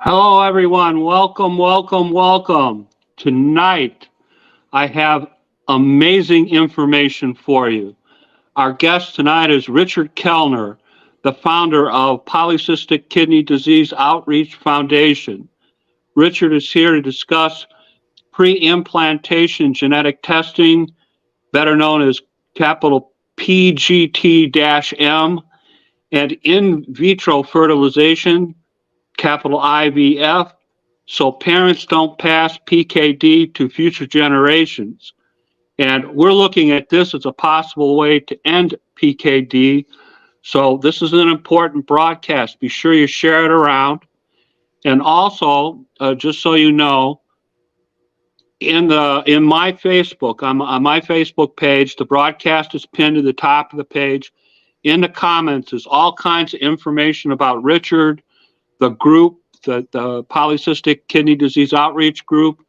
Hello, everyone. Welcome, welcome, welcome. Tonight, I have amazing information for you. Our guest tonight is Richard Kellner, the founder of Polycystic Kidney Disease Outreach Foundation. Richard is here to discuss pre-implantation genetic testing, better known as capital PGT-M, and in vitro fertilization, capital IVF, so parents don't pass PKD to future generations. And we're looking at this as a possible way to end PKD. So this is an important broadcast. Be sure you share it around. And also, just so you know, in my Facebook, on my Facebook page, the broadcast is pinned to the top of the page. In the comments is all kinds of information about Richard, the group, the Polycystic Kidney Disease Outreach Group,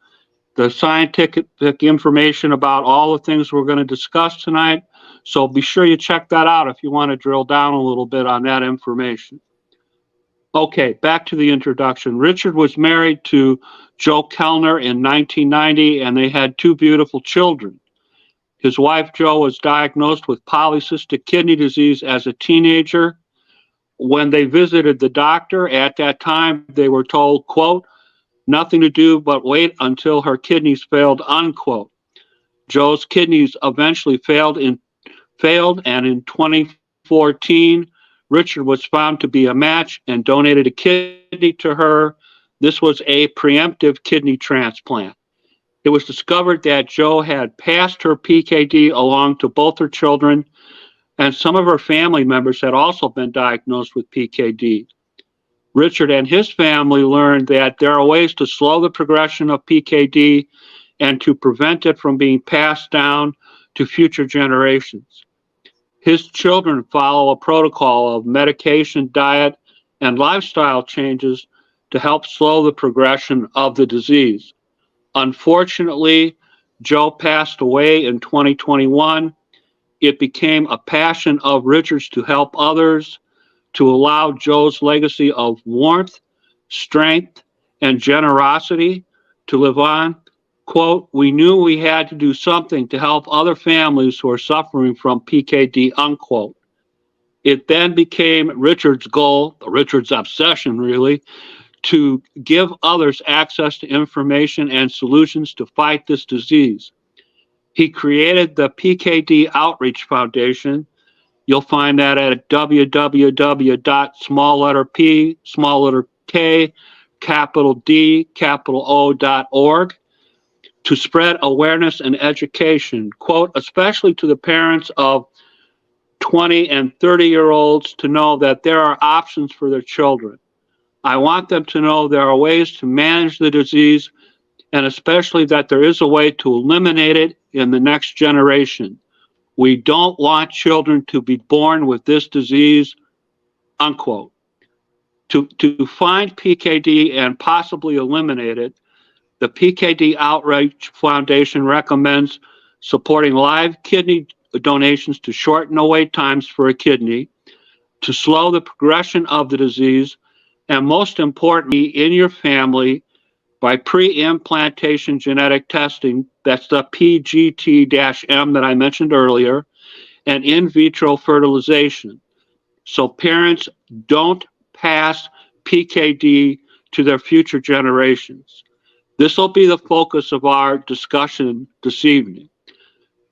the scientific information about all the things we're going to discuss tonight. So be sure you check that out if you want to drill down a little bit on that information. Okay, back to the introduction. Richard was married to Joe Kellner in 1990, and they had two beautiful children. His wife, Jo, was diagnosed with polycystic kidney disease as a teenager. When they visited the doctor at that time, they were told, quote, nothing to do but wait until her kidneys failed, unquote. Jo's kidneys eventually failed, and in 2014, Richard was found to be a match and donated a kidney to her. This was a preemptive kidney transplant. It was discovered that Jo had passed her PKD along to both her children, and some of her family members had also been diagnosed with PKD. Richard and his family learned that there are ways to slow the progression of PKD and to prevent it from being passed down to future generations. His children follow a protocol of medication, diet, and lifestyle changes to help slow the progression of the disease. Unfortunately, Jo passed away in 2021. It became a passion of Richard's to help others, to allow Jo's legacy of warmth, strength, and generosity to live on. Quote, we knew we had to do something to help other families who are suffering from PKD, unquote. It then became Richard's goal, Richard's obsession really, to give others access to information and solutions to fight this disease. He created the PKD Outreach Foundation. You'll find that at www.k-D-O.org to spread awareness and education, quote, especially to the parents of 20 and 30-year-olds to know that there are options for their children. I want them to know there are ways to manage the disease, and especially that there is a way to eliminate it in the next generation. We don't want children to be born with this disease, unquote. To find PKD and possibly eliminate it, the PKD Outreach Foundation recommends supporting live kidney donations to shorten the wait times for a kidney, to slow the progression of the disease, and most importantly, in your family, by pre-implantation genetic testing, that's the PGT-M that I mentioned earlier, and in vitro fertilization. So parents don't pass PKD to their future generations. This will be the focus of our discussion this evening.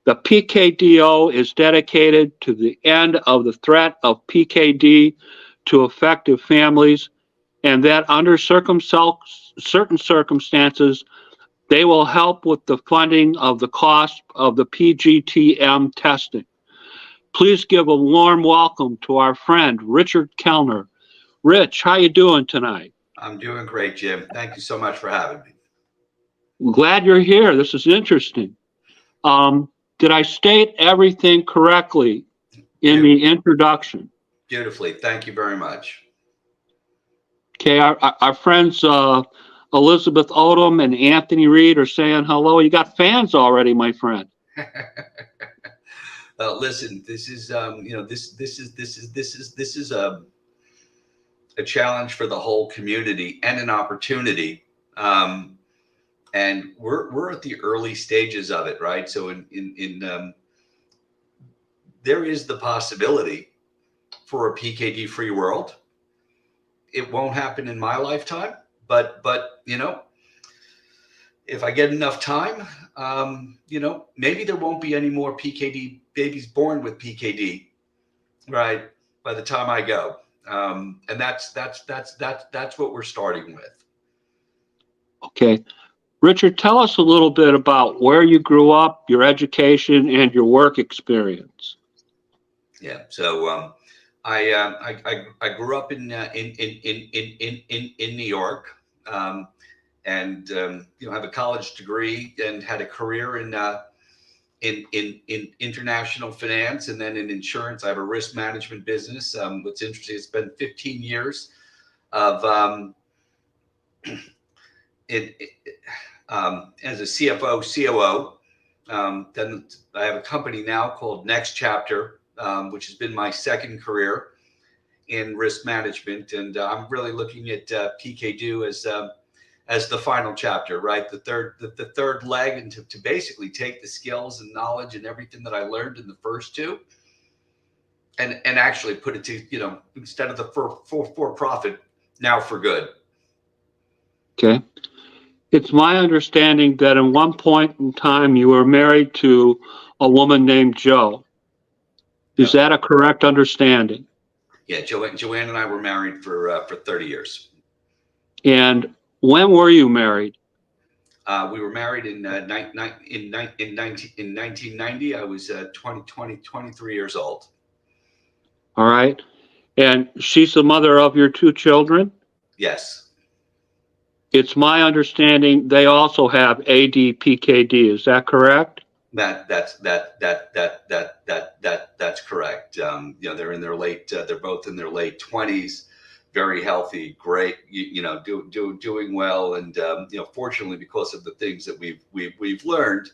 The PKDO is dedicated to the end of the threat of PKD to affected families, and that under certain circumstances, they will help with the funding of the cost of the PGT-M testing. Please give a warm welcome to our friend, Richard Kellner. Rich, how you doing tonight? I'm doing great, Jim. Thank you so much for having me. I'm glad you're here. This is interesting. Did I state everything correctly in the introduction? Beautifully. Thank you very much. Okay, our friends Elizabeth Odom and Anthony Reed are saying hello. You got fans already, my friend. Listen, this is a challenge for the whole community and an opportunity. And we're at the early stages of it, right? So there is the possibility for a PKD free world. It won't happen in my lifetime, but if I get enough time, maybe there won't be any more PKD babies born with PKD, right? By the time I go, and that's what we're starting with. Okay. Richard, tell us a little bit about where you grew up, your education, and your work experience. Yeah. So I grew up in New York, and have a college degree and had a career in international finance and then in insurance. I have a risk management business. What's interesting, it's been 15 years of as a CFO, COO. Then I have a company now called Next Chapter, which has been my second career in risk management, and I'm really looking at PKD as the final chapter, right? The third leg, and to basically take the skills and knowledge and everything that I learned in the first two, and actually put it to, instead of the for profit, now for good. Okay. It's my understanding that at one point in time you were married to a woman named Jo. Is that a correct understanding? Yeah, Joanne and I were married for 30 years. And when were you married? We were married in 1990. I was 23 years old. All right. And she's the mother of your two children? Yes. It's my understanding they also have ADPKD. Is that correct? That's correct. They're in their late. They're both in their late 20s. Very healthy, great. Doing well, and fortunately, because of the things that we've learned,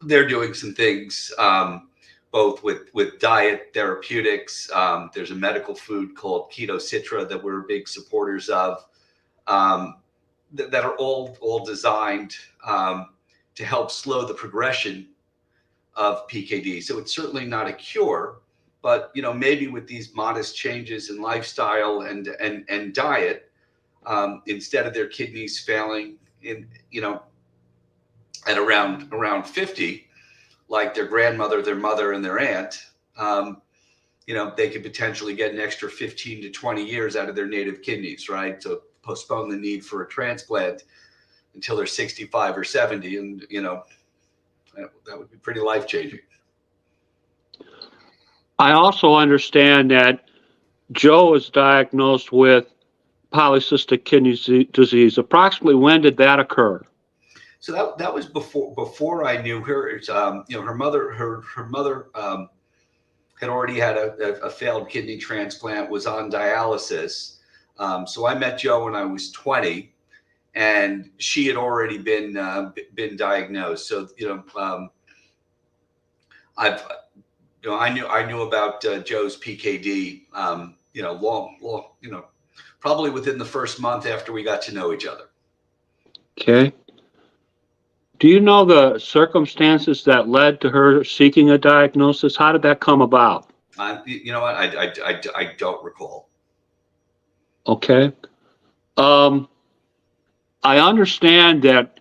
they're doing some things. Both with diet therapeutics. There's a medical food called Keto Citra that we're big supporters of. That are all designed to help slow the progression of PKD. So it's certainly not a cure, but maybe with these modest changes in lifestyle and diet, instead of their kidneys failing at around 50, like their grandmother, their mother, and their aunt, they could potentially get an extra 15 to 20 years out of their native kidneys, right? To postpone the need for a transplant until they're 65 or 70. And, that would be pretty life-changing. I also understand that Jo was diagnosed with polycystic kidney disease. Approximately when did that occur? So that was before I knew her. Her mother had already had a failed kidney transplant, was on dialysis. So I met Jo when I was 20, and she had already been diagnosed. So I knew about Jo's PKD. Long. Probably within the first month after we got to know each other. Okay. Do you know the circumstances that led to her seeking a diagnosis? How did that come about? You know what? I don't recall. Okay. I understand that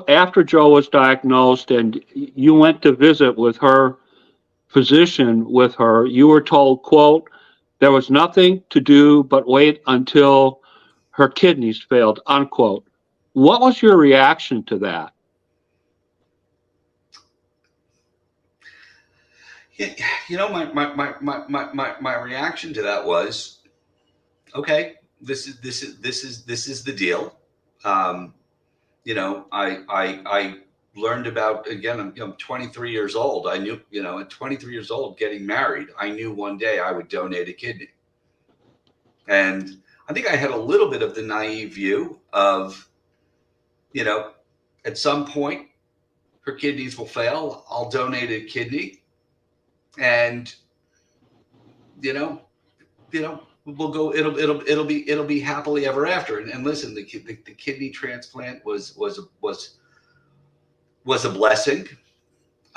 after Jo was diagnosed and you went to visit with her physician with her, you were told, quote, there was nothing to do but wait until her kidneys failed, unquote. What was your reaction to that? My reaction to that was, okay, this is the deal. I learned about, again, I'm 23 years old. I knew, at 23 years old, getting married, I knew one day I would donate a kidney. And I think I had a little bit of the naive view of, at some point her kidneys will fail. I'll donate a kidney. And, we'll go. It'll be happily ever after. And listen, the kidney transplant was a blessing.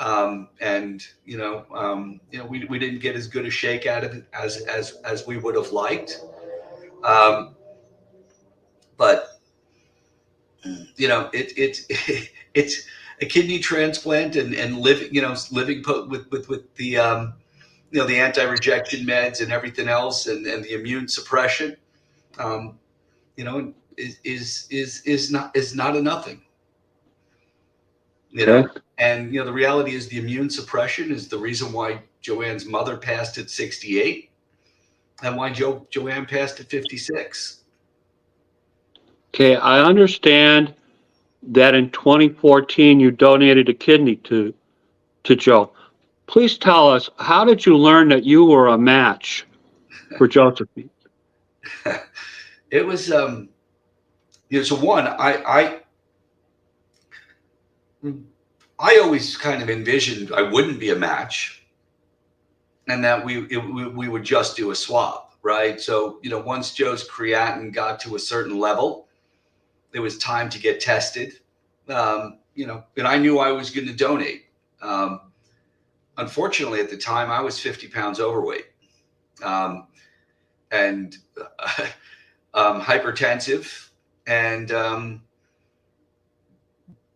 And we didn't get as good a shake out of it as we would have liked. But it's a kidney transplant and living with the the anti-rejection meds and everything else and the immune suppression, is not a nothing. And the reality is the immune suppression is the reason why Joanne's mother passed at 68 and why Joanne passed at 56. Okay, I understand that in 2014 you donated a kidney to Joe. Please tell us, how did you learn that you were a match for Josephine? It was so one, I always kind of envisioned I wouldn't be a match and that we would just do a swap, right? So, once Joe's creatinine got to a certain level, it was time to get tested. And I knew I was going to donate. Unfortunately, at the time, I was 50 pounds overweight and hypertensive and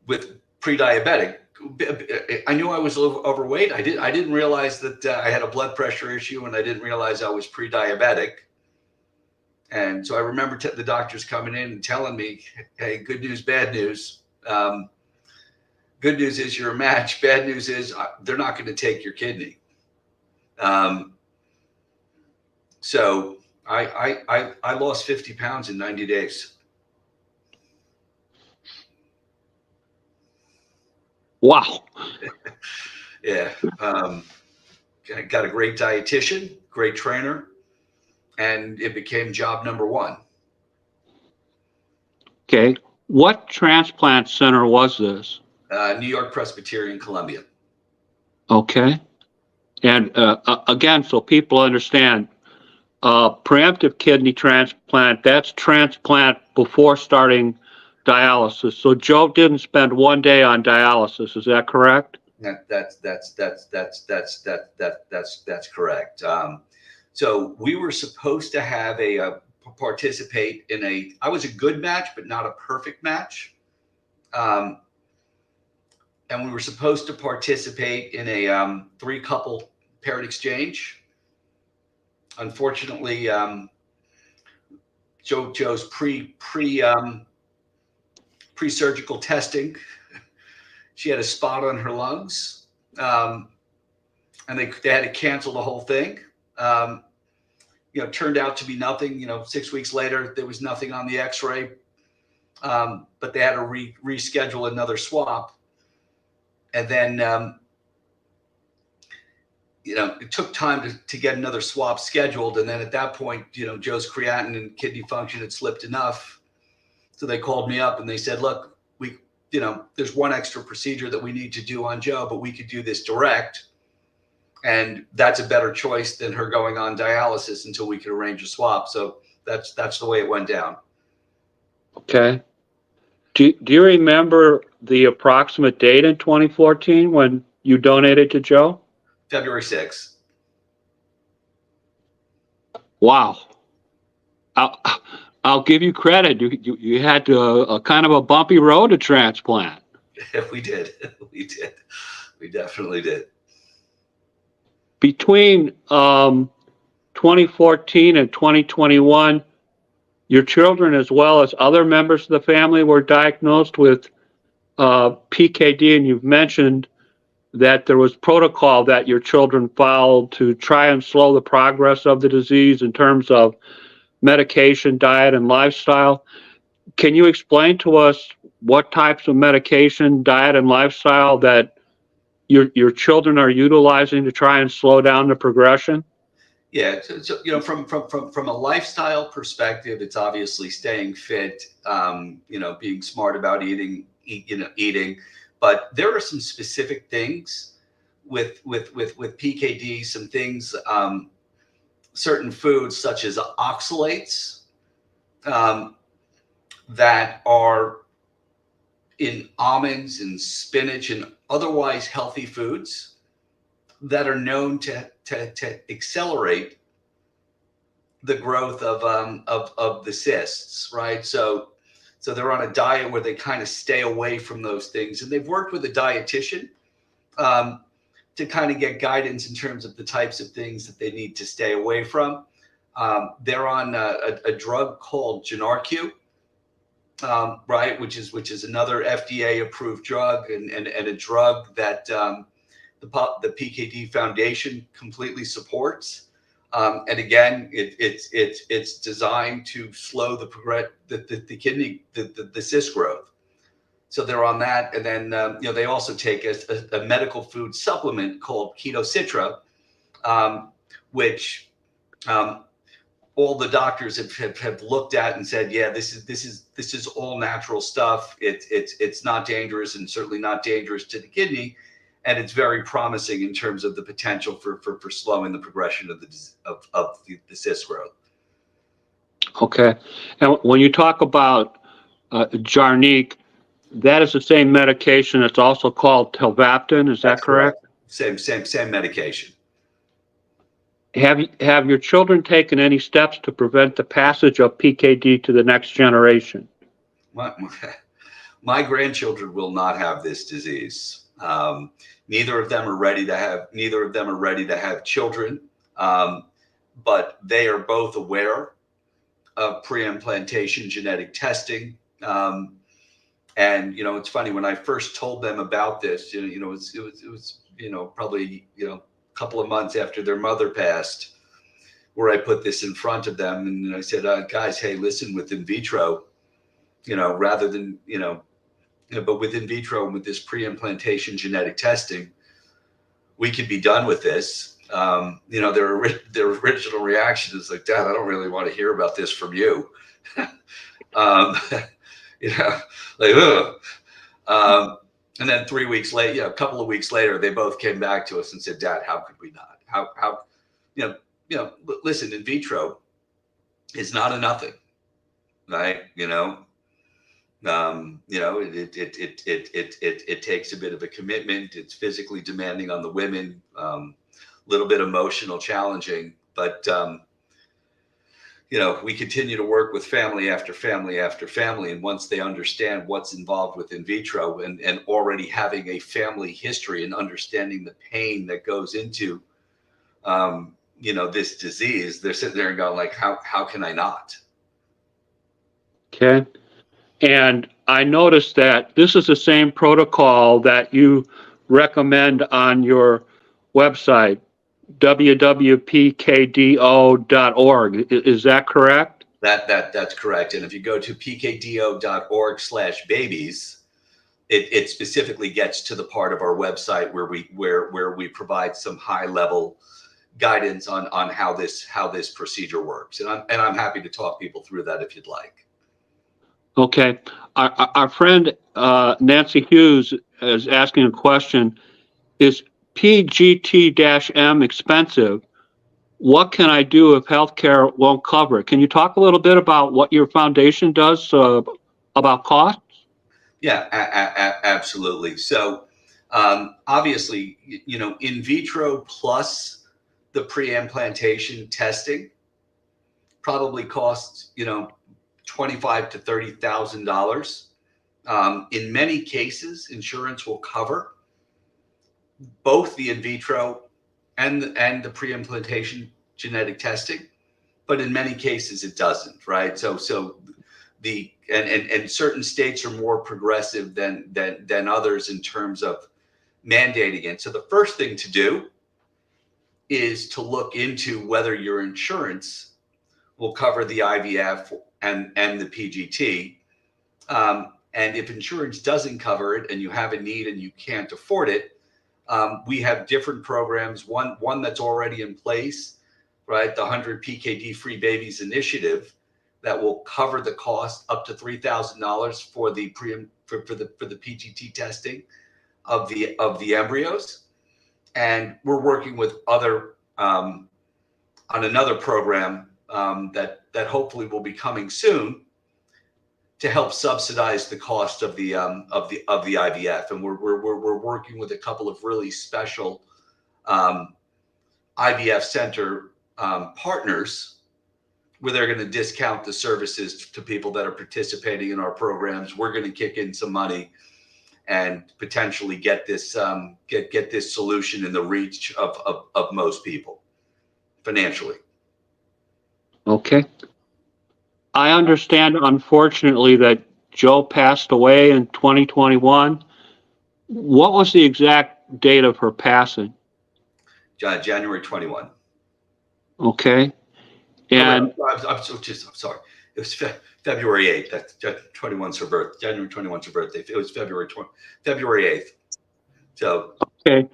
with pre-diabetic. I knew I was a little overweight. I didn't realize that I had a blood pressure issue, and I didn't realize I was pre-diabetic. And so I remember the doctors coming in and telling me, "Hey, good news, bad news. Good news is you're a match. Bad news is they're not going to take your kidney." So I lost 50 pounds in 90 days. Wow. Yeah. I got a great dietitian, great trainer, and it became job number one. Okay. What transplant center was this? New York Presbyterian, Columbia. Okay. And again, so people understand, preemptive kidney transplant, that's transplant before starting dialysis. So Joe didn't spend one day on dialysis. Is that correct? That's correct. So we were supposed to have participate in I was a good match, but not a perfect match. And we were supposed to participate in a 3-couple paired exchange. Unfortunately, Joe's pre-surgical testing, she had a spot on her lungs, and they had to cancel the whole thing. Turned out to be nothing. 6 weeks later, there was nothing on the X-ray, but they had to reschedule another swap. And then, it took time to get another swap scheduled. And then at that point, Joe's creatinine and kidney function had slipped enough. So they called me up and they said, "Look, there's one extra procedure that we need to do on Joe, but we could do this direct. And that's a better choice than her going on dialysis until we could arrange a swap." So that's the way it went down. Okay. Do you remember the approximate date in 2014 when you donated to Joe? February 6th. Wow. I'll give you credit. You had a kind of a bumpy road to transplant. We did. We definitely did. Between 2014 and 2021, your children as well as other members of the family were diagnosed with PKD, and you've mentioned that there was protocol that your children followed to try and slow the progress of the disease in terms of medication, diet, and lifestyle. Can you explain to us what types of medication, diet, and lifestyle that your children are utilizing to try and slow down the progression? Yeah, so from a lifestyle perspective, it's obviously staying fit, being smart about eating. But there are some specific things with PKD, some things certain foods such as oxalates that are in almonds and spinach and otherwise healthy foods that are known to accelerate the growth of the cysts, right? So they're on a diet where they kind of stay away from those things, and they've worked with a dietitian to kind of get guidance in terms of the types of things that they need to stay away from. They're on a drug called Genarq, right, which is another FDA approved drug, and a drug that the PKD Foundation completely supports. And again, it's designed to slow the kidney, the cyst growth. So they're on that, and then they also take a medical food supplement called Keto Citra, which all the doctors have looked at and said, yeah, this is all natural stuff. It's not dangerous, and certainly not dangerous to the kidney, and it's very promising in terms of the potential for slowing the progression of the cyst growth. Okay, and when you talk about Genarq, that is the same medication that's also called Tolvaptan. Is that correct? Same medication. Have your children taken any steps to prevent the passage of PKD to the next generation? My grandchildren will not have this disease. Neither of them are ready to have children, but they are both aware of pre-implantation genetic testing. And it's funny, when I first told them about this, it was probably a couple of months after their mother passed, where I put this in front of them, and I said, guys, hey, listen, with in vitro, rather than but with in vitro and with this pre-implantation genetic testing, we could be done with this. Their original reaction is like, Dad, I don't really want to hear about this from you. Like, ugh. And then 3 weeks later, a couple of weeks later, they both came back to us and said, Dad, how could we not? How listen, in vitro is not a nothing, right? It takes a bit of a commitment. It's physically demanding on the women, little bit emotional, challenging, but we continue to work with family after family after family. And once they understand what's involved with in vitro and already having a family history and understanding the pain that goes into, this disease, they're sitting there and going like, how can I not? Okay. And I noticed that this is the same protocol that you recommend on your website, www.pkdo.org. Is that correct? That's correct. And if you go to pkdo.org/babies, it specifically gets to the part of our website where we provide some high level guidance on how this procedure works. And I'm happy to talk people through that if you'd like. Okay. Our friend Nancy Hughes is asking a question. Is PGT-M expensive? What can I do if healthcare won't cover it? Can you talk a little bit about what your foundation does about costs? Yeah, absolutely. So obviously, in vitro plus the pre-implantation testing probably costs, $25,000 to $30,000. In many cases, insurance will cover both the in vitro and the pre-implantation genetic testing, but in many cases it doesn't, right? So and certain states are more progressive than others in terms of mandating it. So the first thing to do is to look into whether your insurance will cover the IVF and the PGT. And if insurance doesn't cover it and you have a need and you can't afford it, we have different programs. One that's already in place, right? The 100 PKD Free Babies Initiative that will cover the cost up to $3,000 for the PGT testing of the embryos. And we're working with other on another program that hopefully will be coming soon to help subsidize the cost of the IVF. And we're working with a couple of really special IVF center partners where they're going to discount the services to people that are participating in our programs. We're going to kick in some money and potentially get this get this solution in the reach of most people financially. Okay. I understand, unfortunately, that Joe passed away in 2021. What was the exact date of her passing? January 21. Okay. And I'm sorry. It was February 8th. That's 21's her birth. January 21's her birthday. It was February 8th. So. Okay.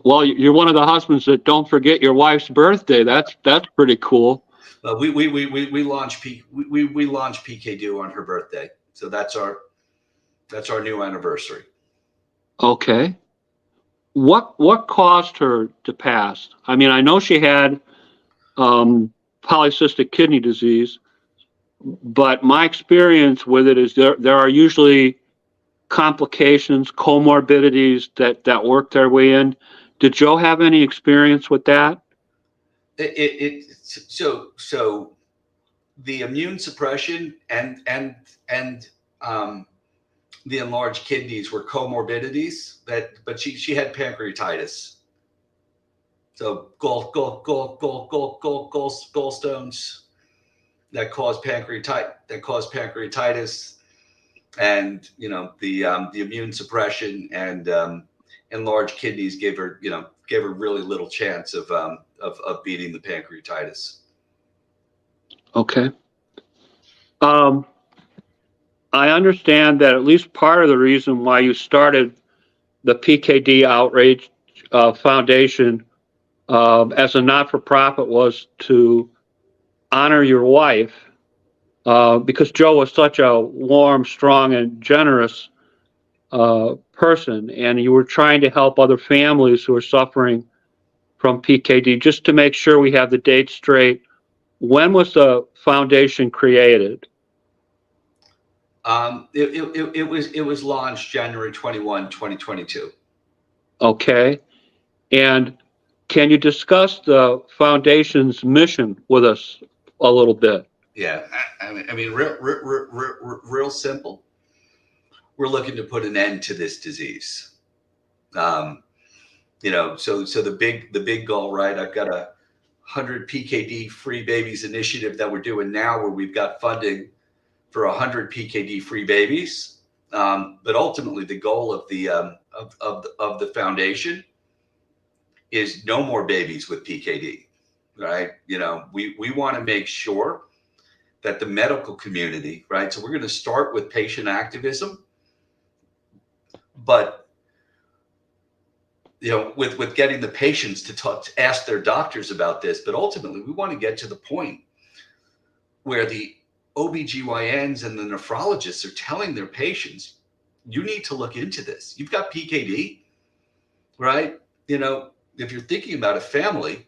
Well, you're one of the husbands that don't forget your wife's birthday. That's pretty cool. We launched PKD on her birthday. So that's our new anniversary. Okay. What caused her to pass? I mean, I know she had polycystic kidney disease, but my experience with it is there are usually complications, comorbidities that work their way in. Did Joe have any experience with that? So the immune suppression and the enlarged kidneys were comorbidities but she had pancreatitis. So gallstones that cause pancreatitis, and the immune suppression and enlarged kidneys gave her really little chance of beating the pancreatitis. Okay. I understand that at least part of the reason why you started the PKD Outreach Foundation as a not-for-profit was to honor your wife, because Joe was such a warm, strong, and generous person, and you were trying to help other families who are suffering from PKD. Just to make sure we have the date straight, when was the foundation created? It was launched January 21, 2022. Okay. And can you discuss the foundation's mission with us a little bit? Yeah, I mean, real simple. We're looking to put an end to this disease. So the big goal, right? I've got 100 PKD free babies initiative that we're doing now, where we've got funding for 100 PKD free babies. But ultimately, the goal of the foundation is no more babies with PKD, right? We want to make sure that the medical community, right? So we're going to start with patient activism, but with getting the patients to ask their doctors about this. But ultimately, we want to get to the point where the OBGYNs and the nephrologists are telling their patients, you need to look into this. You've got PKD, right? If you're thinking about a family,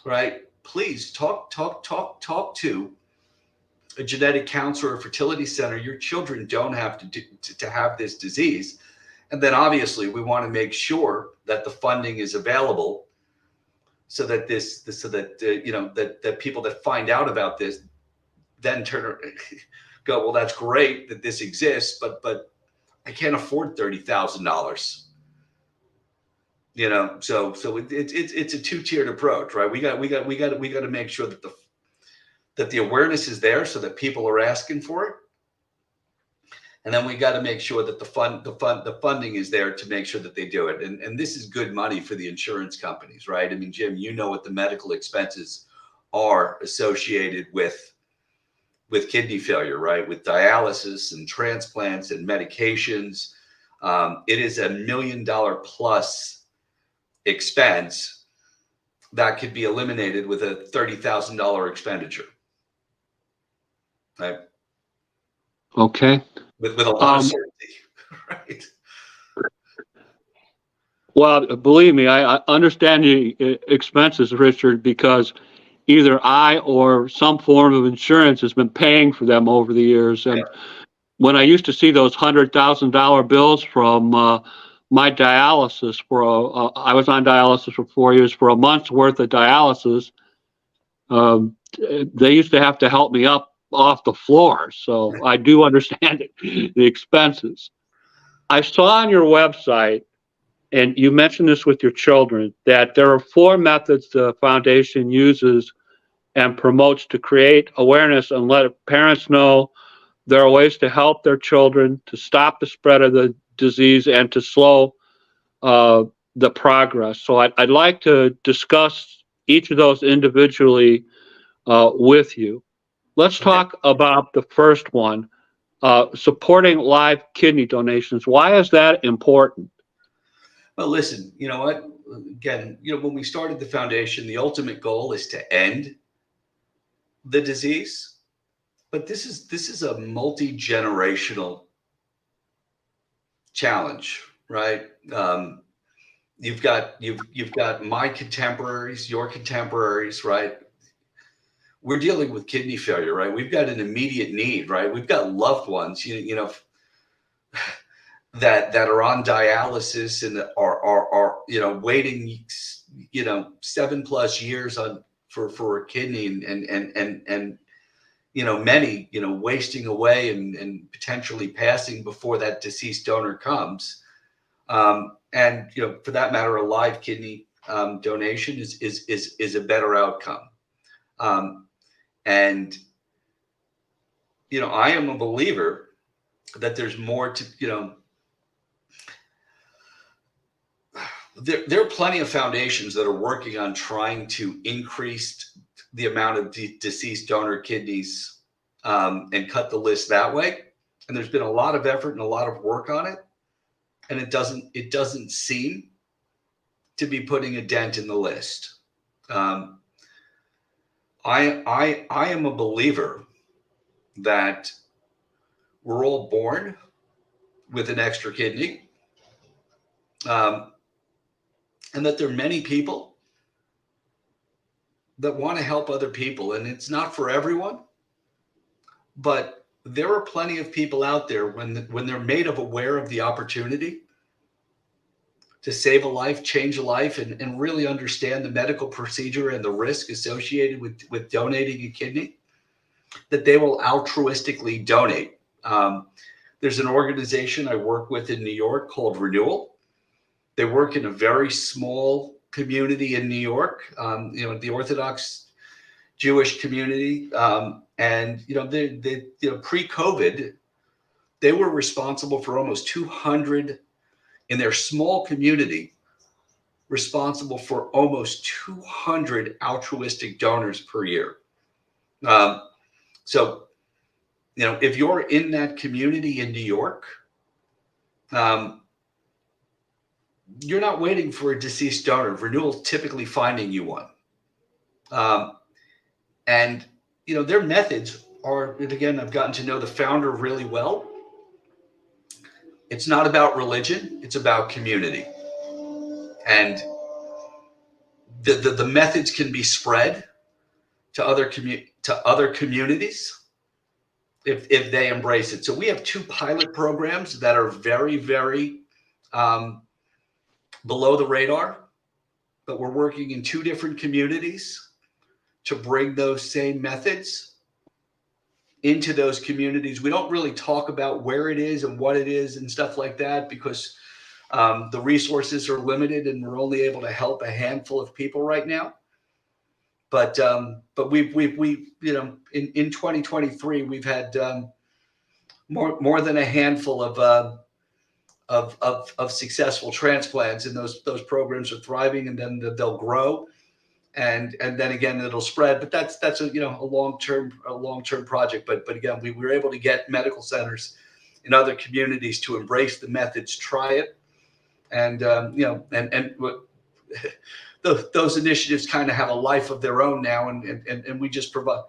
right, please talk to a genetic counselor or fertility center. Your children don't have to have this disease. And then obviously we want to make sure that the funding is available so that that people that find out about this then go, well, that's great that this exists, but I can't afford $30,000. So it's a two-tiered approach, right? We got to make sure that the awareness is there so that people are asking for it. And then we got to make sure that the funding is there to make sure that they do it. And this is good money for the insurance companies, right? I mean, Jim, what the medical expenses are associated with kidney failure, right? With dialysis and transplants and medications. It is $1 million plus expense that could be eliminated with a $30,000 expenditure, right? Okay. With a lot of certainty, right? Well, believe me, I understand the expenses, Richard, because either I or some form of insurance has been paying for them over the years. And when I used to see those $100,000 bills from my dialysis I was on dialysis for 4 years for a month's worth of dialysis. They used to have to help me up off the floor. So I do understand the expenses. I saw on your website, and you mentioned this with your children, that there are 4 methods the foundation uses and promotes to create awareness and let parents know there are ways to help their children, to stop the spread of the disease, and to slow the progress. So I'd like to discuss each of those individually with you. Let's talk about the first one, supporting live kidney donations. Why is that important? Well, listen, you know what? Again, when we started the foundation, the ultimate goal is to end the disease, but this is a multi-generational challenge, right? You've got my contemporaries, your contemporaries, right? We're dealing with kidney failure, right? We've got an immediate need, right? We've got loved ones, that are on dialysis and are waiting 7+ years for a kidney, and many wasting away and potentially passing before that deceased donor comes, and for that matter, a live kidney donation is a better outcome, and I am a believer that there's more to There are plenty of foundations that are working on trying to increase the amount of deceased donor kidneys, and cut the list that way. And there's been a lot of effort and a lot of work on it, and it doesn't seem to be putting a dent in the list. I am a believer that we're all born with an extra kidney. And that there are many people that want to help other people. And it's not for everyone, but there are plenty of people out there when they're made aware of the opportunity to save a life, change a life, and really understand the medical procedure and the risk associated with donating a kidney, that they will altruistically donate. There's an organization I work with in New York called Renewal. They work in a very small community in New York, the Orthodox Jewish community, and they pre-COVID, they were responsible for almost 200 in their small community, responsible for almost 200 altruistic donors per year. So, if you're in that community in New York, you're not waiting for a deceased donor. Renewal's typically finding you one. And their methods are, and again, I've gotten to know the founder really well. It's not about religion, it's about community. And the methods can be spread to other communities if they embrace it. So we have 2 pilot programs that are very, very below the radar, but we're working in 2 different communities to bring those same methods into those communities. We don't really talk about where it is and what it is and stuff like that, because the resources are limited and we're only able to help a handful of people right now. But we in 2023 we've had more than a handful of successful transplants, and those programs are thriving, and then they'll grow, and then again it'll spread. But that's a long-term project. But again, we were able to get medical centers in other communities to embrace the methods, try it, and those initiatives kind of have a life of their own now, and we just provide.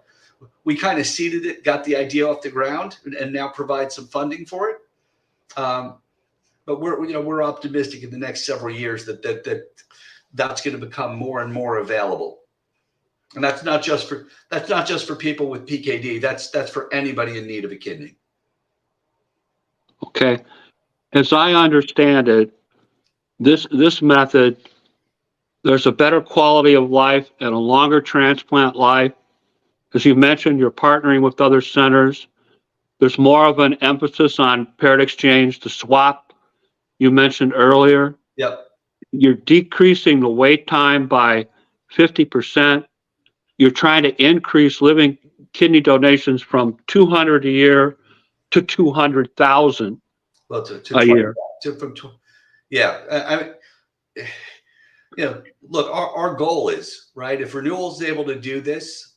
We kind of seeded it, got the idea off the ground, and now provide some funding for it. But we're optimistic in the next several years that's going to become more and more available. And that's not just for people with PKD. That's for anybody in need of a kidney. Okay. As I understand it, this method, there's a better quality of life and a longer transplant life. As you mentioned, you're partnering with other centers. There's more of an emphasis on paired exchange, the swap you mentioned earlier. Yep. You're decreasing the wait time by 50%. You're trying to increase living kidney donations from 200 a year to 200,000 Well, to a 20, year. Yeah. I mean, look, our goal is, right, if Renewal is able to do this,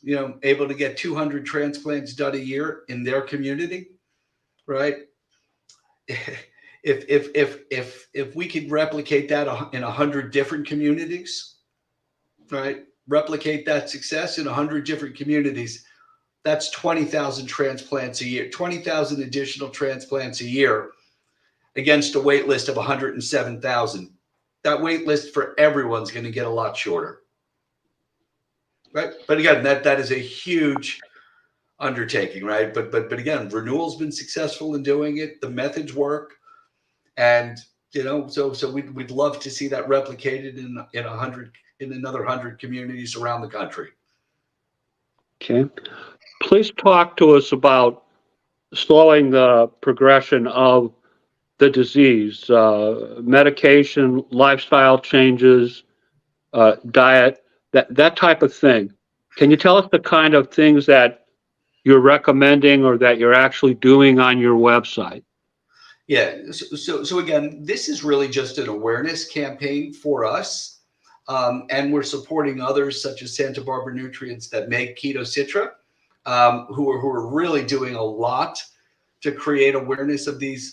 able to get 200 transplants done a year in their community, right? If we could replicate that in 100 different communities, right? Replicate that success in 100 different communities, that's 20,000 transplants a year, 20,000 additional transplants a year against a wait list of 107,000. That wait list for everyone's going to get a lot shorter. Right. But again, that is a huge undertaking, right? But again, Renewal's been successful in doing it. The methods work. And so we'd love to see that replicated in another 100 communities around the country. Okay. Please talk to us about slowing the progression of the disease, medication, lifestyle changes, diet, that type of thing. Can you tell us the kind of things that you're recommending or that you're actually doing on your website? Yeah. So again, this is really just an awareness campaign for us. And we're supporting others such as Santa Barbara Nutrients that make Keto Citra, who are really doing a lot to create awareness of these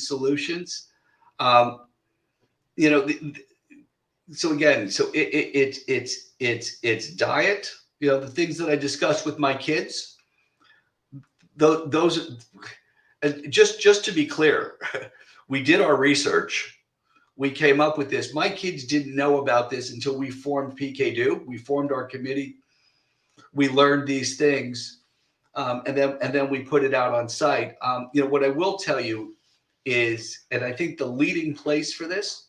solutions. So again, it's diet. The things that I discussed with my kids. Those, just to be clear, we did our research. We came up with this. My kids didn't know about this until we formed PKD. We formed our committee. We learned these things, and then we put it out on site. What I will tell you is, and I think the leading place for this,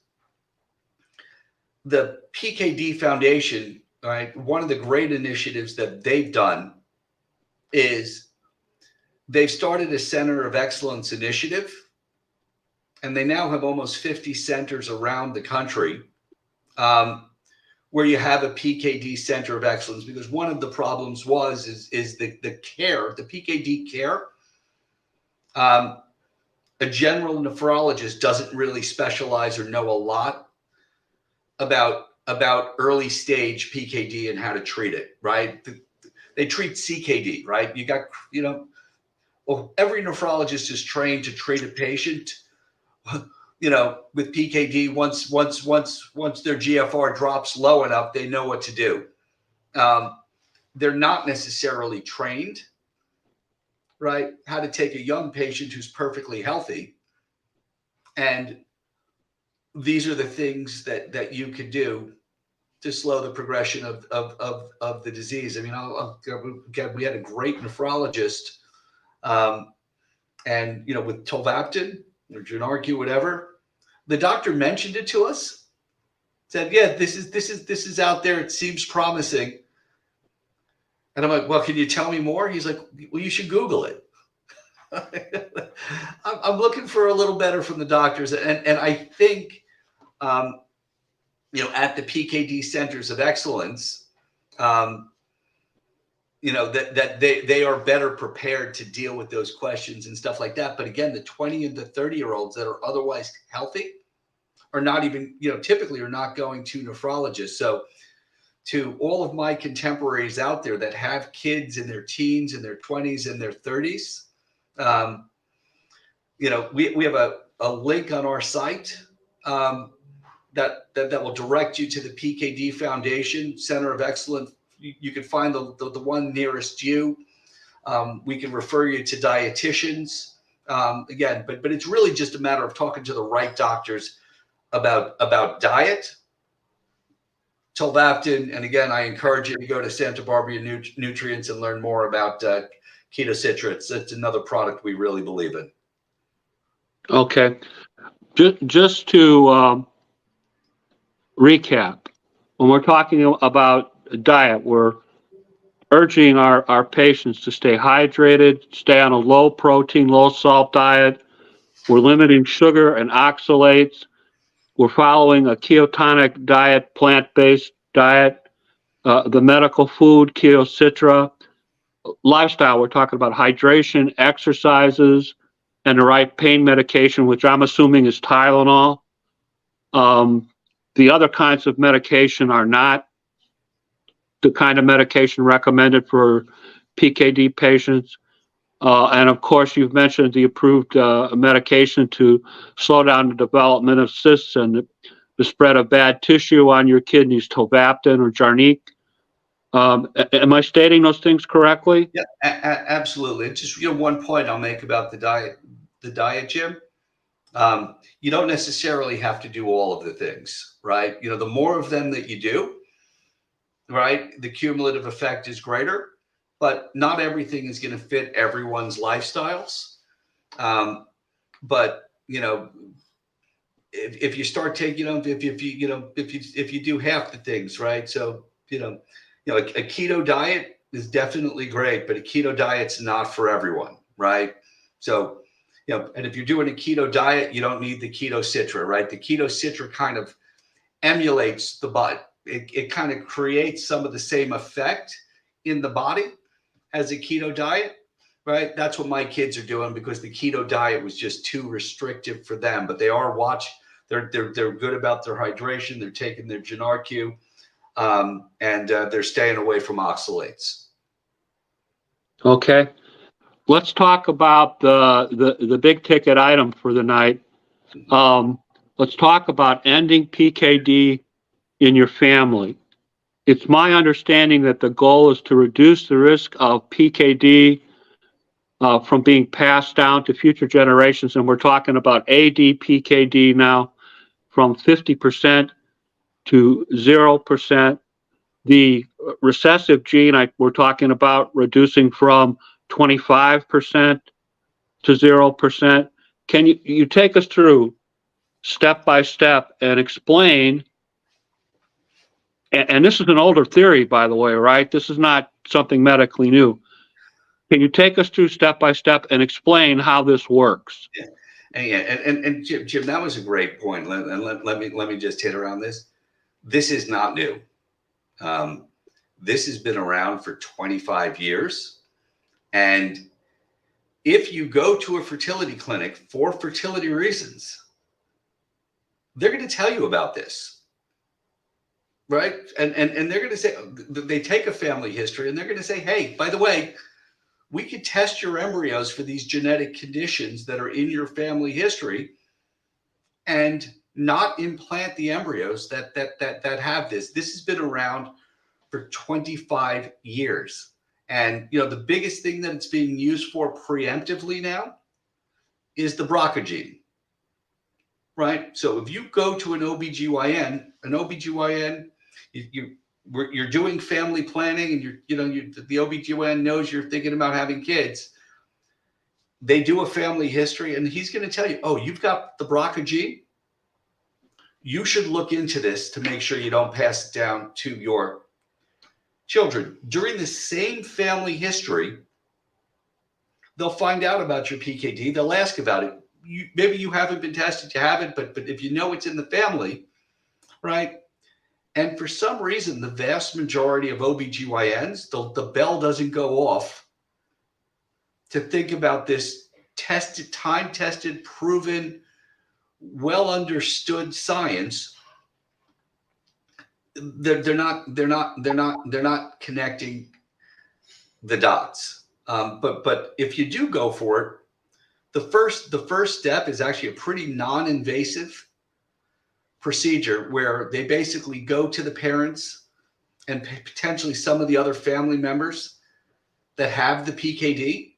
the PKD Foundation, all right, one of the great initiatives that they've done is they've started a Center of Excellence initiative, and they now have almost 50 centers around the country where you have a PKD Center of Excellence, because one of the problems is the care, the PKD care. A general nephrologist doesn't really specialize or know a lot about early stage PKD and how to treat it, right? They treat CKD, right? You got, well, every nephrologist is trained to treat a patient, with PKD. Once their GFR drops low enough, they know what to do. They're not necessarily trained, right? How to take a young patient who's perfectly healthy. And these are the things that you could do to slow the progression of the disease. I mean, we had a great nephrologist, and with tolvaptan or Janarq, whatever, the doctor mentioned it to us, said, "Yeah, this is out there. It seems promising." And I'm like, "Well, can you tell me more?" He's like, "Well, you should Google it." I'm looking for a little better from the doctors, and I think, at the PKD Centers of Excellence, that they are better prepared to deal with those questions and stuff like that. But again, the 20 and the 30-year-olds that are otherwise healthy are not even, typically are not going to nephrologists. So to all of my contemporaries out there that have kids in their teens, in their 20s, and their 30s, we have a link on our site that will direct you to the PKD Foundation Center of Excellence. You can find the one nearest you. We can refer you to dietitians. Again, but it's really just a matter of talking to the right doctors about diet, tolvaptan. And again, I encourage you to go to Santa Barbara Nutrients and learn more about keto citrates. It's another product we really believe in. Okay. Just to recap, when we're talking about diet, we're urging our patients to stay hydrated, stay on a low protein, low salt diet. We're limiting sugar and oxalates. We're following a ketogenic diet, plant-based diet, the medical food, keto citra. Lifestyle, we're talking about hydration, exercises, and the right pain medication, which I'm assuming is Tylenol. The other kinds of medication are not the kind of medication recommended for PKD patients. And of course, you've mentioned the approved medication to slow down the development of cysts and the spread of bad tissue on your kidneys, tolvaptan or Jarnique. Am I stating those things correctly? Yeah, absolutely. Just one point I'll make about the diet, Jim. You don't necessarily have to do all of the things, right? The more of them that you do, right, the cumulative effect is greater, but not everything is going to fit everyone's lifestyles. But if you start taking, if you do half the things, right? So, a keto diet is definitely great, but a keto diet's not for everyone, right? So, and if you're doing a keto diet, you don't need the keto citra, right? The keto citra kind of emulates the body. It kind of creates some of the same effect in the body as a keto diet, right? That's what my kids are doing because the keto diet was just too restrictive for them. But they are they're good about their hydration. They're taking their GnRQ, and they're staying away from oxalates. Okay. Let's talk about the big ticket item for the night. Let's talk about ending PKD in your family. It's my understanding that the goal is to reduce the risk of PKD from being passed down to future generations. And we're talking about AD-PKD now from 50% to 0%. The recessive gene, we're talking about reducing from 25% to 0%. Can you take us through step by step and explain? And this is an older theory, by the way, right? This is not something medically new. Can you take us through step by step and explain how this works? Yeah. And Jim, that was a great point. Let me just hit around this. This is not new. This has been around for 25 years. And if you go to a fertility clinic for fertility reasons, they're going to tell you about this. Right. And they're going to say, they take a family history and they're going to say, hey, by the way, we could test your embryos for these genetic conditions that are in your family history and not implant the embryos that have this. This has been around for 25 years. And, the biggest thing that it's being used for preemptively now is the BRCA gene. Right. So if you go to an OBGYN, you're doing family planning and the OBGYN knows you're thinking about having kids. They do a family history and he's going to tell you, oh, you've got the BRCA gene. You should look into this to make sure you don't pass it down to your children. During the same family history, they'll find out about your PKD. They'll ask about it. Maybe you haven't been tested, you haven't, but if you know it's in the family, right? And for some reason, the vast majority of OBGYNs, the bell doesn't go off to think about this time-tested, proven, well-understood science. They're not connecting the dots. But if you do go for it, the first step is actually a pretty non-invasive procedure where they basically go to the parents and potentially some of the other family members that have the PKD,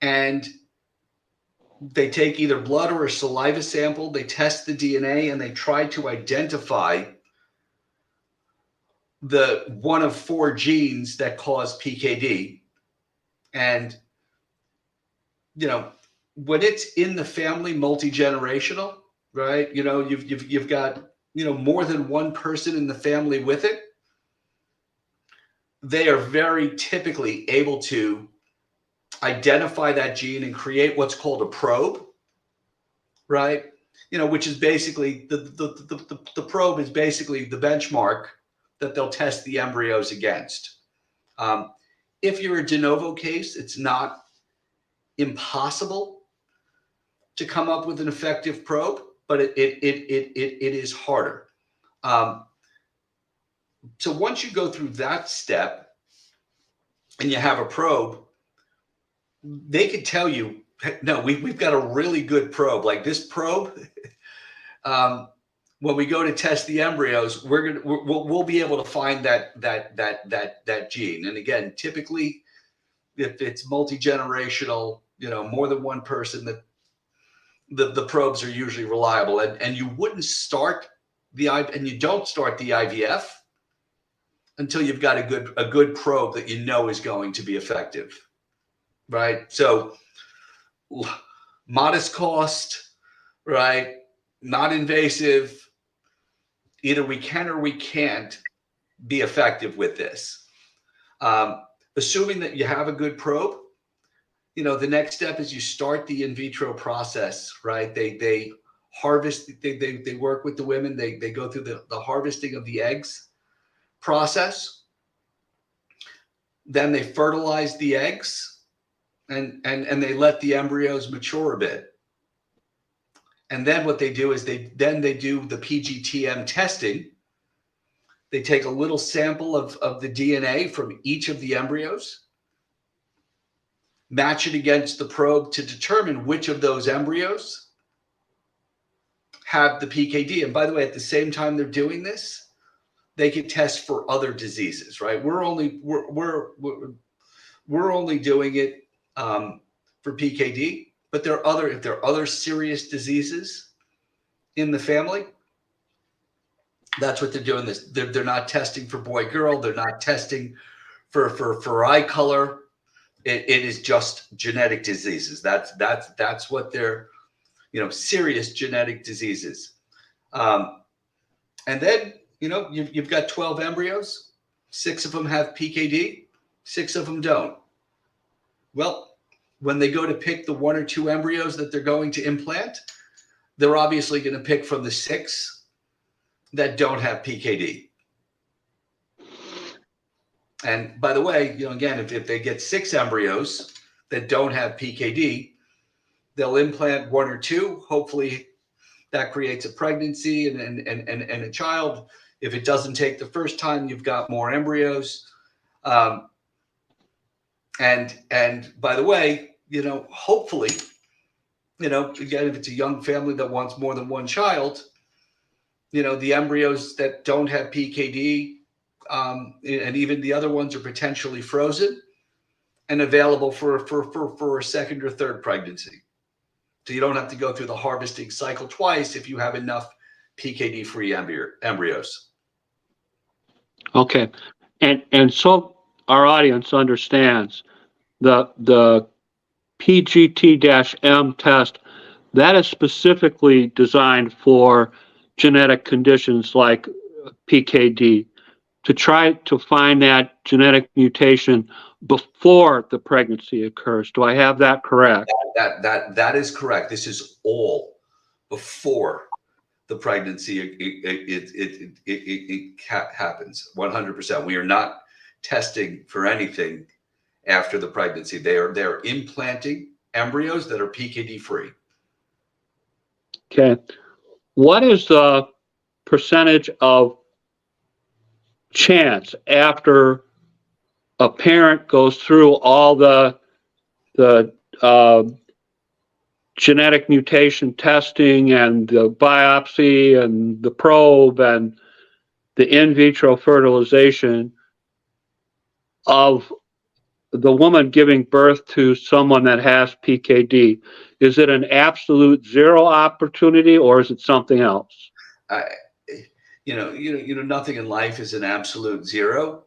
and they take either blood or a saliva sample, they test the DNA, and they try to identify the one of 4 genes that cause PKD. And, you know, when it's in the family, multi-generational, right? You know, you've got, you know, more than one person in the family with it. They are very typically able to identify that gene and create what's called a probe, right? You know, which is basically the probe is basically the benchmark that they'll test the embryos against. If you're a de novo case, it's not impossible to come up with an effective probe, but it is harder. So once you go through that step and you have a probe, they could tell you, no, we've got a really good probe. Like this probe, when we go to test the embryos, we'll be able to find that gene. And again, typically, if it's multi-generational, you know, more than one person, that the probes are usually reliable. And you wouldn't start and you don't start the IVF until you've got a good probe that you know is going to be effective, right? So modest cost, right? Not invasive. Either we can or we can't be effective with this. Assuming that you have a good probe, you know, the next step is you start the in vitro process, right? They harvest, they work with the women, they go through the harvesting of the eggs process. Then they fertilize the eggs and they let the embryos mature a bit. And then what they do is they do the PGTM testing. They take a little sample of the DNA from each of the embryos, match it against the probe to determine which of those embryos have the PKD. And by the way, at the same time they're doing this, they can test for other diseases, right? We're only doing it for PKD, but if there are other serious diseases in the family, that's what they're doing. They're not testing for boy girl. They're not testing for eye color. It is just genetic diseases. That's what they're, you know, serious genetic diseases. And then, you know, you've got 12 embryos. 6 of them have PKD. 6 of them don't. Well, when they go to pick the 1 or 2 embryos that they're going to implant, they're obviously going to pick from the 6 that don't have PKD. And by the way, you know, again, if they get 6 embryos that don't have PKD, they'll implant 1 or 2. Hopefully that creates a pregnancy and a child. If it doesn't take the first time, you've got more embryos. And by the way, you know, hopefully, you know, again, if it's a young family that wants more than one child, you know, the embryos that don't have PKD, and even the other ones are potentially frozen and available for a second or third pregnancy. So you don't have to go through the harvesting cycle twice if you have enough PKD-free embryos. Okay. And so our audience understands the PGT-M test, that is specifically designed for genetic conditions like PKD, to try to find that genetic mutation before the pregnancy occurs. Do I have that correct? That is correct. This is all before the pregnancy it happens. 100%. We are not testing for anything after the pregnancy. They're implanting embryos that are PKD free. Okay. What is the percentage of chance after a parent goes through all the genetic mutation testing and the biopsy and the probe and the in vitro fertilization of the woman giving birth to someone that has PKD? Is it an absolute zero opportunity or is it something else? nothing in life is an absolute zero,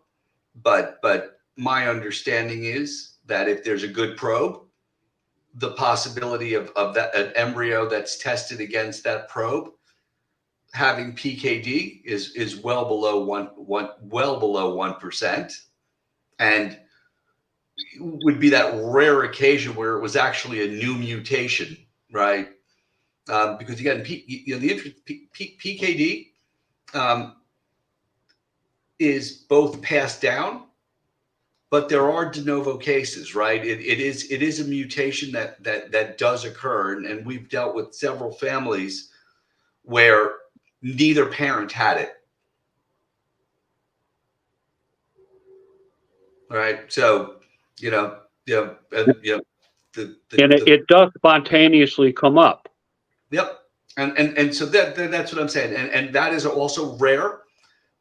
but my understanding is that if there's a good probe, the possibility of that an embryo that's tested against that probe having PKD is well below 1%, and would be that rare occasion where it was actually a new mutation, right? Because again, PKD is both passed down, but there are de novo cases, right? It is a mutation that does occur, and we've dealt with several families where neither parent had it. Right. So, and it does spontaneously come up. Yep. And so that's what I'm saying. And that is also rare,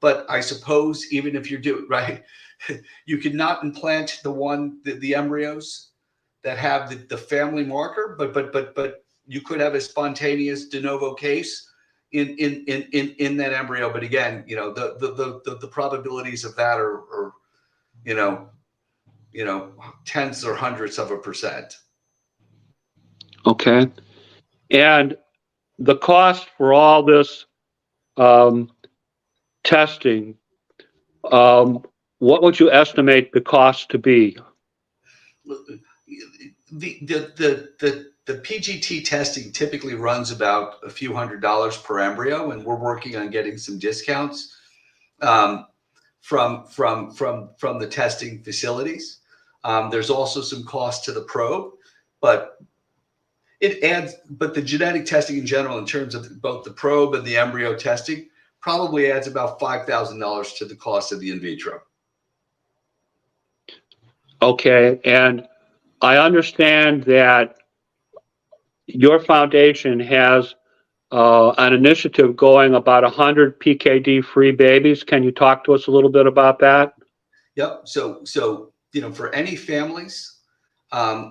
but I suppose even if you do it right, you could not implant the embryos that have the family marker, but you could have a spontaneous de novo case in that embryo. But again, the probabilities of that are tenths or hundredths of a percent. Okay. And the cost for all this testing, what would you estimate the cost to be? The PGT testing typically runs about a few $100s per embryo, and we're working on getting some discounts from the testing facilities. There's also some cost to the probe, but the genetic testing in general, in terms of both the probe and the embryo testing, probably adds about $5,000 to the cost of the in vitro. Okay, and I understand that your foundation has an initiative going about 100 PKD free babies. Can you talk to us a little bit about that? Yep. So for any families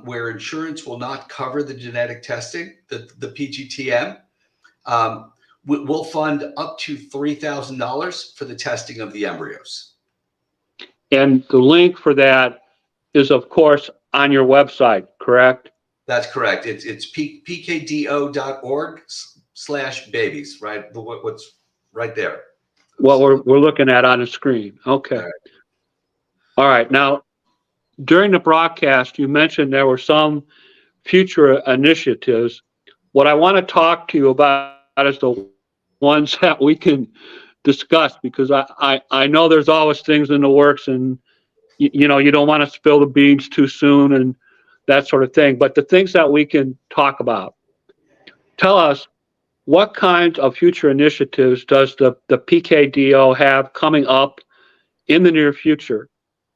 where insurance will not cover the genetic testing, the PGTM, we'll fund up to $3,000 for the testing of the embryos. And the link for that is, of course, on your website, correct? That's correct. It's pkdo.org/babies, right? What's right there. What we're looking at on the screen. Okay. All right. Now, during the broadcast, you mentioned there were some future initiatives. What I want to talk to you about is the ones that we can discuss, because I know there's always things in the works, and you don't want to spill the beans too soon and that sort of thing. But the things that we can talk about, tell us, what kinds of future initiatives does the PKDO have coming up in the near future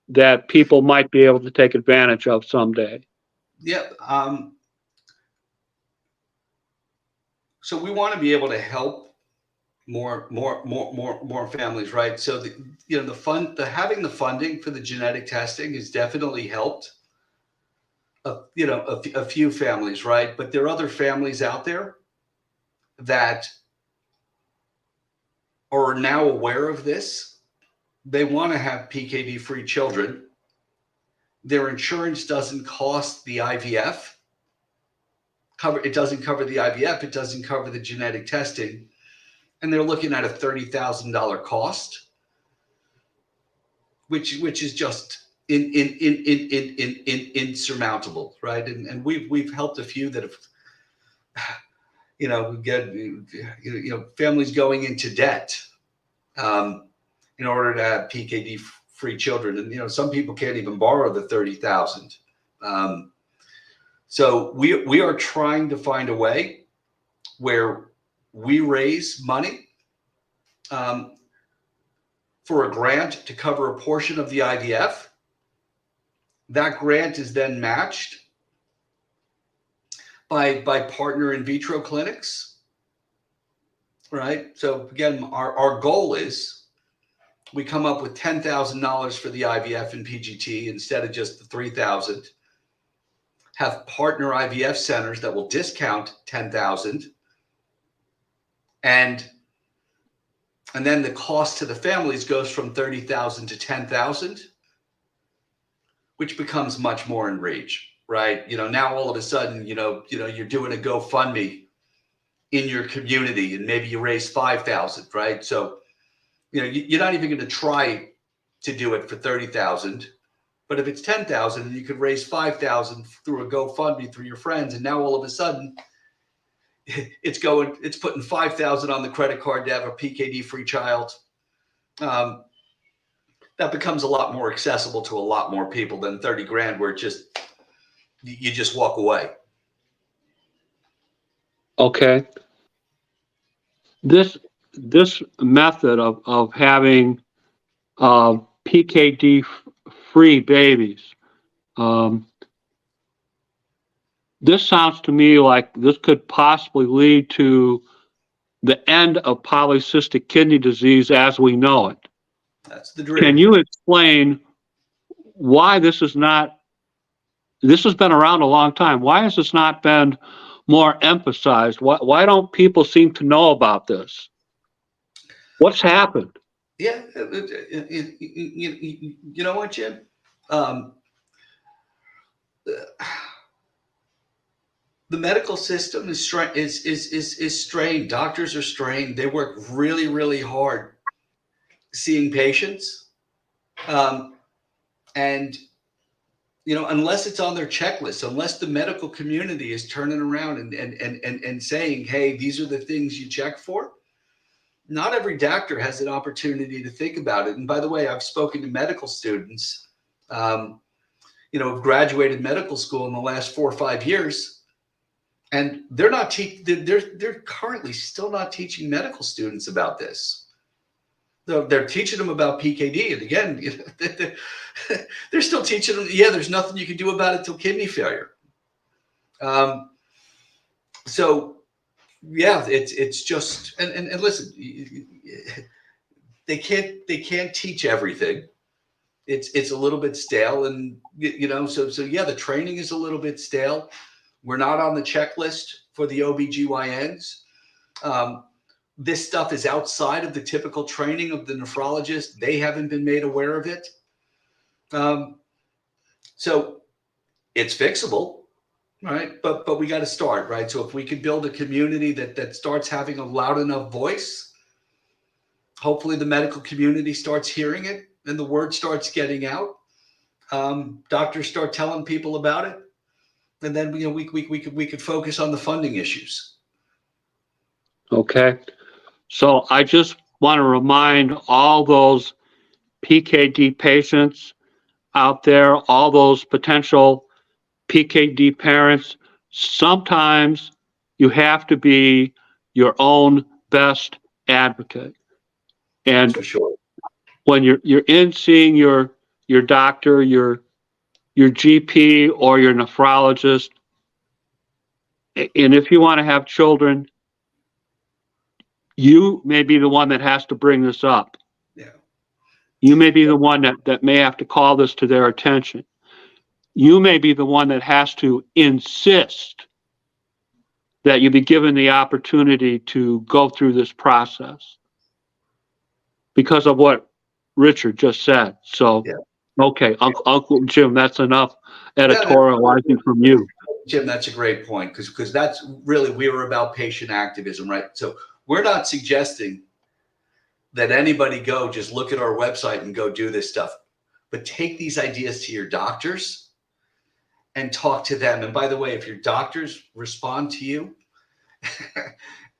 that people might be able to take advantage of someday? Yep. So we want to be able to help more families, right? So having the funding for the genetic testing has definitely helped a few families, right? But there are other families out there that are now aware of this. They want to have PKD free children. Their insurance doesn't cost the IVF. It doesn't cover the IVF. It doesn't cover the genetic testing. And they're looking at a $30,000 cost, which is just insurmountable, right? And we've helped a few that have, families going into debt in order to have PKD free children, and some people can't even borrow the $30,000. So we are trying to find a way where we raise money for a grant to cover a portion of the IVF. That grant is then matched by partner in vitro clinics, right? So again, our goal is we come up with $10,000 for the IVF and PGT instead of just the $3,000. Have partner IVF centers that will discount $10,000, and And then the cost to the families goes from $30,000 to $10,000, which becomes much more in reach, right? Now all of a sudden, you're doing a GoFundMe in your community, and maybe you raise 5,000, right? So, you're not even going to try to do it for 30,000, but if it's 10,000 and you could raise 5,000 through a GoFundMe through your friends, and now all of a sudden it's putting 5,000 on the credit card to have a PKD free child. That becomes a lot more accessible to a lot more people than 30 grand, where you just walk away. Okay. This method of having PKD free babies, this sounds to me like this could possibly lead to the end of polycystic kidney disease as we know it. That's the dream. Can you explain why this has been around a long time? Why has this not been more emphasized? Why don't people seem to know about this? What's happened? Yeah, you know what, Jim? The medical system is strained. Doctors are strained. They work really, really hard seeing patients, and unless it's on their checklist, unless the medical community is turning around and saying, hey, these are the things you check for, not every doctor has an opportunity to think about it. And by the way, I've spoken to medical students, who've graduated medical school in the last 4 or 5 years, and they're currently still not teaching medical students about this. They're teaching them about PKD, and again, they're still teaching them, there's nothing you can do about it till kidney failure. So yeah, it's just, and listen, they can't teach everything. It's a little bit stale, and so yeah, the training is a little bit stale. We're not on the checklist for the OBGYNs. This stuff is outside of the typical training of the nephrologist. They haven't been made aware of it. So it's fixable, right? But we got to start, right? So if we could build a community that starts having a loud enough voice, hopefully the medical community starts hearing it and the word starts getting out. Doctors start telling people about it. And then we could focus on the funding issues. Okay. So I just want to remind all those PKD patients out there, all those potential PKD parents, sometimes you have to be your own best advocate. And for sure, when you're in seeing your doctor, your GP or your nephrologist, and if you want to have children, you may be the one that has to bring this up. Yeah. You may be the one that may have to call this to their attention. You may be the one that has to insist that you be given the opportunity to go through this process because of what Richard just said. So, yeah. Okay, Uncle Jim, that's enough editorializing from you. Jim, that's a great point, because that's really, we were about patient activism, right? So we're not suggesting that anybody just look at our website and go do this stuff, but take these ideas to your doctors and talk to them. And by the way, if your doctors respond to you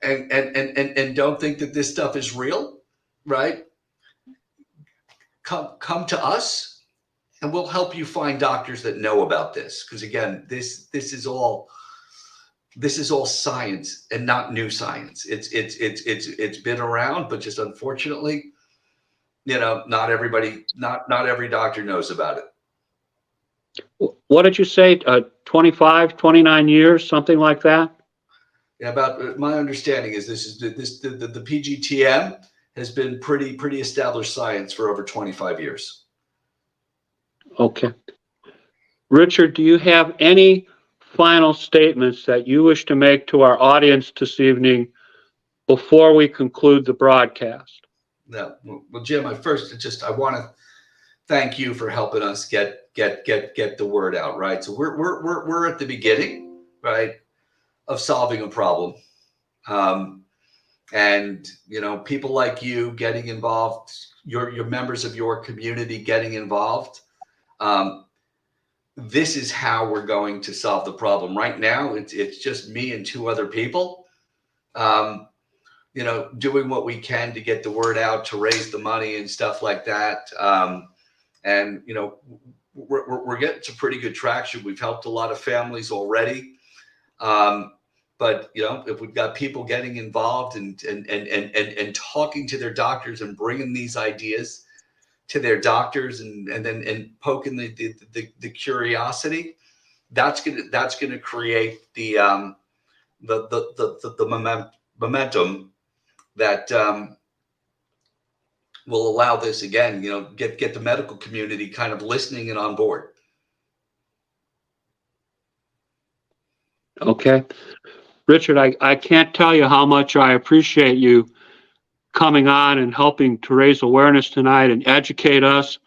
and don't think that this stuff is real, right? Come to us. And we'll help you find doctors that know about this, because again, this is all science and not new science. It's been around, but just unfortunately, not every doctor knows about it. What did you say? 25, 29 years, something like that? Yeah, about my understanding is the PGTM has been pretty established science for over 25 years. Okay. Richard, do you have any final statements that you wish to make to our audience this evening before we conclude the broadcast? No. Well, Jim, I want to thank you for helping us get the word out, right? So we're at the beginning, right, of solving a problem. And people like you getting involved, your members of your community getting involved. This is how we're going to solve the problem. Right now, it's just me and two other people, doing what we can to get the word out, to raise the money and stuff like that. And we're getting some pretty good traction. We've helped a lot of families already. But if we've got people getting involved and talking to their doctors and bringing these ideas to their doctors and poking the curiosity, that's gonna create the momentum that will allow this again. Get the medical community kind of listening and on board. Okay. Richard, I can't tell you how much I appreciate you coming on and helping to raise awareness tonight and educate us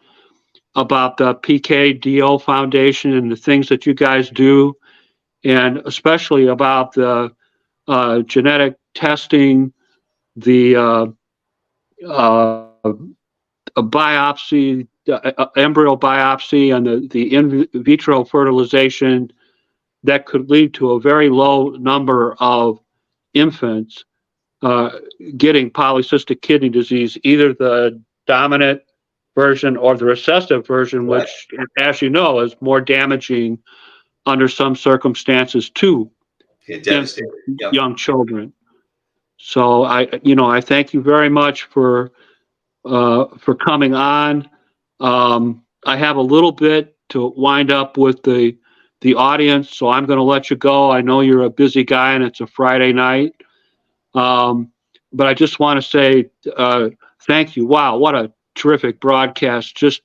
about the PKDO Foundation and the things that you guys do, and especially about the genetic testing, the biopsy, embryo biopsy, and the in vitro fertilization that could lead to a very low number of infants getting polycystic kidney disease, either the dominant version or the recessive version, Right. which, as you know, is more damaging under some circumstances to young children. So I thank you very much for coming on. I have a little bit to wind up with the audience, so I'm going to let you go. I know you're a busy guy and it's a Friday night. But I just want to say thank you. Wow, what a terrific broadcast. Just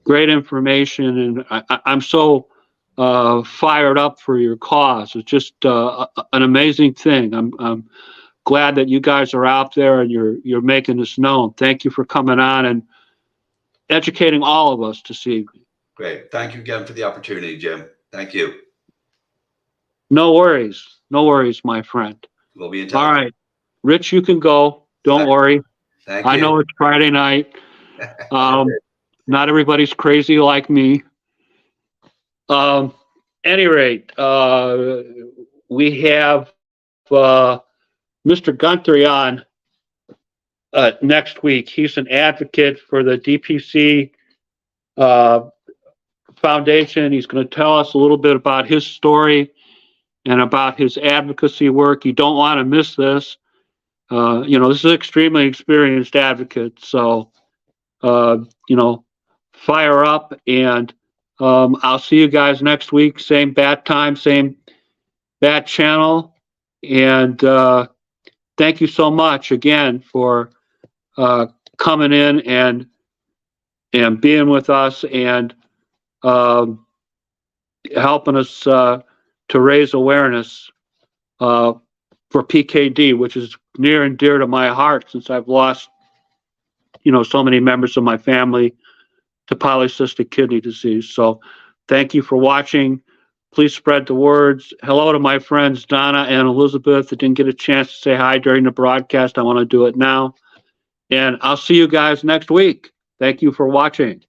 great information. And I'm so fired up for your cause. It's just an amazing thing. I'm glad that you guys are out there and you're making this known. Thank you for coming on and educating all of us this evening. Great. Thank you again for the opportunity, Jim. Thank you. No worries. No worries, my friend. We'll be in touch. All right. Rich, you can go. Don't worry. Thank you. I know it's Friday night. Not everybody's crazy like me. Any rate, we have Mr. Gunther on next week. He's an advocate for the DPC Foundation. He's going to tell us a little bit about his story and about his advocacy work. You don't want to miss this. This is an extremely experienced advocate. So, fire up, and I'll see you guys next week. Same bat time, same bat channel. And thank you so much again for coming in and being with us and helping us to raise awareness for PKD, which is near and dear to my heart since I've lost, so many members of my family to polycystic kidney disease. So thank you for watching. Please spread the words. Hello to my friends Donna and Elizabeth that didn't get a chance to say hi during the broadcast. I want to do it now. And I'll see you guys next week. Thank you for watching.